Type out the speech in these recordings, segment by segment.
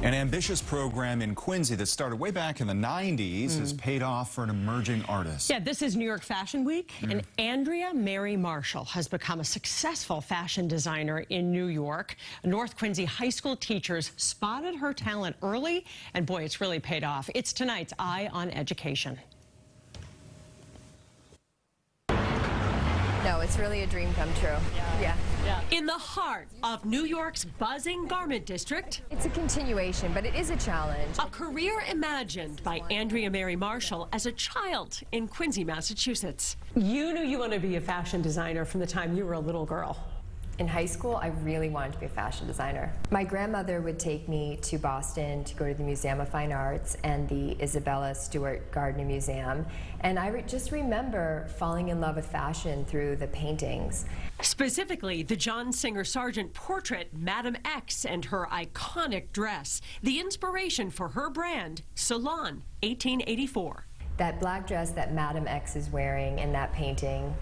An ambitious program in Quincy that started way back in the 90s has paid off for an emerging artist. Yeah, this is New York Fashion Week, and Andrea Mary Marshall has become a successful fashion designer in New York. North Quincy high school teachers spotted her talent early, and boy, it's really paid off. It's tonight's Eye on Education. No, it's really a dream come true. Yeah. In the heart of New York's buzzing garment district, It's a continuation, but it is a challenge. a career imagined by Andrea Mary Marshall as a child in Quincy, Massachusetts. You knew you wanted to be a fashion designer from the time you were a little girl. In high school, I really wanted to be a fashion designer. My grandmother would take me to Boston to go to the Museum of Fine Arts and the Isabella Stewart Gardner Museum, and I just remember falling in love with fashion through the paintings. Specifically, the John Singer Sargent portrait, Madam X, and her iconic dress, the inspiration for her brand, Salon 1884. That black dress that Madam X is wearing in that painting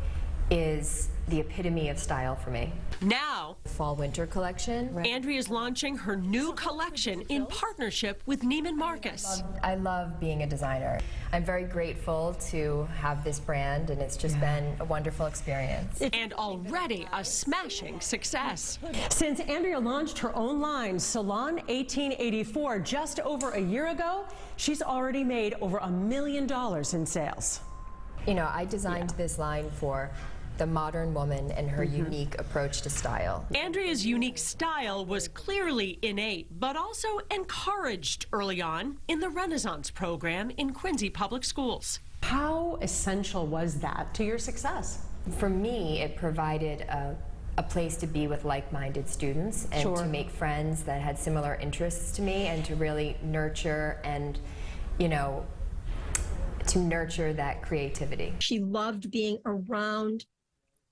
is the epitome of style for me. Now, Fall-winter collection. Andrea's launching her new collection in partnership with Neiman Marcus. I love being a designer. I'm very grateful to have this brand, and it's just been a wonderful experience. And already a smashing success. Since Andrea launched her own line, Salon 1884, just over a year ago, she's already made over $1 million in sales. You know, I designed this line for the modern woman and her unique approach to style. Andrea's unique style was clearly innate, but also encouraged early on in the Renaissance program in Quincy Public Schools. How essential was that to your success? For me, it provided a place to be with like-minded students and to make friends that had similar interests to me and to really nurture and, you know, to nurture that creativity. She loved being around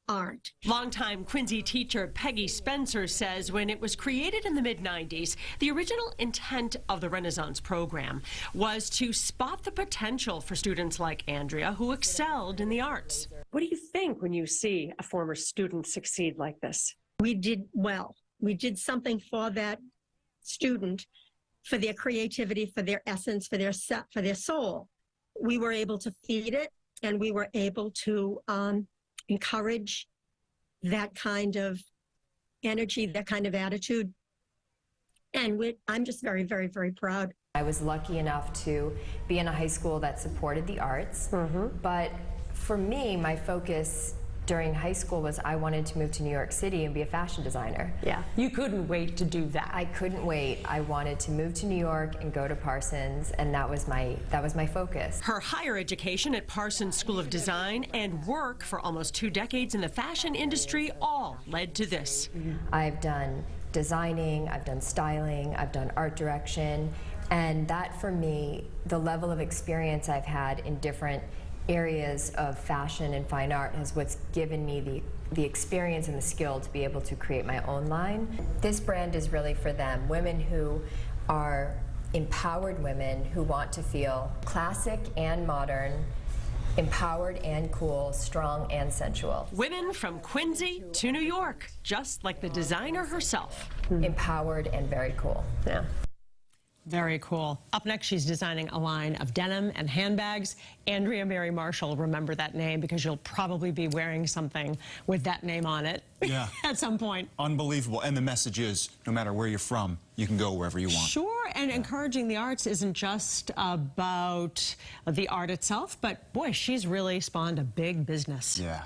art. Longtime Quincy teacher Peggy Spencer says when it was created in the mid-90s, the original intent of the Renaissance program was to spot the potential for students like Andrea who excelled in the arts. What do you think when you see a former student succeed like this? We did well. We did something for that student, for their creativity, for their essence, for their soul. We were able to feed it, and we were able to encourage that kind of energy, that kind of attitude. And I'm just very, very, very proud. I was lucky enough to be in a high school that supported the arts, but for me, my focus during high school was I wanted to move to New York City and be a fashion designer. Yeah, you couldn't wait to do that. I couldn't wait. I wanted to move to New York and go to Parsons, and that was my focus. Her higher education at Parsons School of Design and work for almost 2 decades in the fashion industry all led to this. I've done designing, I've done styling, I've done art direction, and that for me, the level of experience I've had in different areas of fashion and fine art is what's given me the experience and the skill to be able to create my own line. This brand is really for them, women who are empowered women who want to feel classic and modern, empowered and cool, strong and sensual. Women from Quincy to New York, just like the designer herself. Empowered and very cool. Yeah. Very cool. Up next, she's designing a line of denim and handbags. Andrea Mary Marshall, remember that name because you'll probably be wearing something with that name on it at some point. Unbelievable. And the message is, no matter where you're from, you can go wherever you want. Sure, and encouraging the arts isn't just about the art itself, but boy, she's really spawned a big business. Yeah.